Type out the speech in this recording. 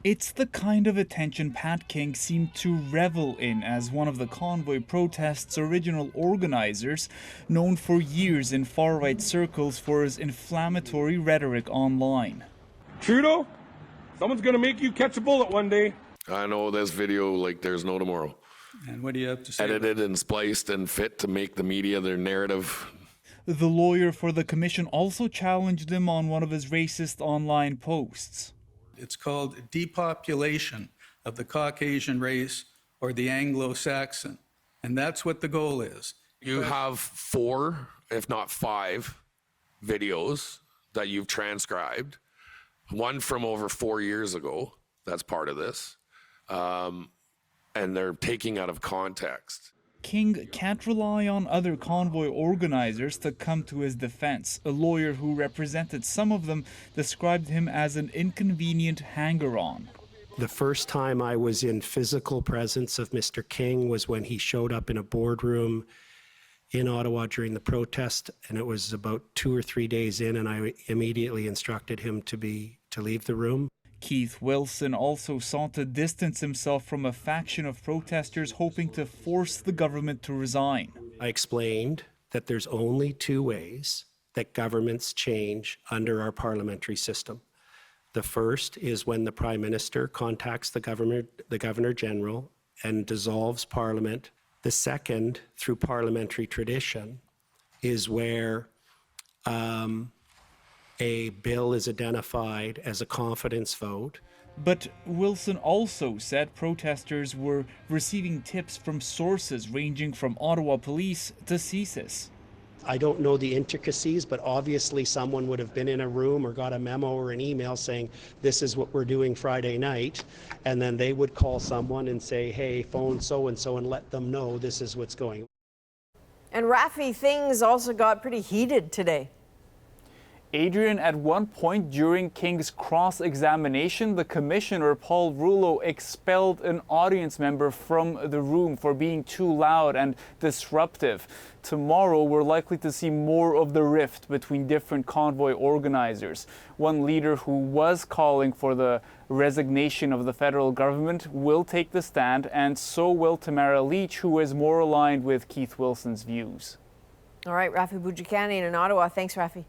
It's the kind of attention Pat King seemed to revel in as one of the Convoy protests' original organizers, known for years in far-right circles for his inflammatory rhetoric online. Trudeau, someone's going to make you catch a bullet one day. I know this video like there's no tomorrow. And what do you have to say? Edited and spliced and fit to make the media their narrative. The lawyer for the commission also challenged him on one of his racist online posts. It's called depopulation of the Caucasian race or the Anglo-Saxon. And that's what the goal is. You have 4, if not 5, videos that you've transcribed. One from over 4 years ago. That's part of this. And they're taking out of context. King can't rely on other convoy organizers to come to his defense. A lawyer who represented some of them described him as an inconvenient hanger-on. The first time I was in physical presence of Mr. King was when he showed up in a boardroom in Ottawa during the protest, and it was about 2 or 3 days in, and I immediately instructed him to leave the room. Keith Wilson also sought to distance himself from a faction of protesters hoping to force the government to resign. I explained that there's only 2 ways that governments change under our parliamentary system. The first is when the Prime Minister contacts the Governor General and dissolves Parliament. The second, through parliamentary tradition, is where a bill is identified as a confidence vote. But Wilson also said protesters were receiving tips from sources ranging from Ottawa police to CSIS. I don't know the intricacies, but obviously someone would have been in a room or got a memo or an email saying, this is what we're doing Friday night. And then they would call someone and say, hey, phone so-and-so and let them know this is what's going on. And Rafi, things also got pretty heated today. Adrienne, at one point during King's cross-examination, the commissioner, Paul Rouleau, expelled an audience member from the room for being too loud and disruptive. Tomorrow, we're likely to see more of the rift between different convoy organizers. One leader who was calling for the resignation of the federal government will take the stand, and so will Tamara Leach, who is more aligned with Keith Wilson's views. All right, Rafi Boudjikanian in Ottawa. Thanks, Rafi.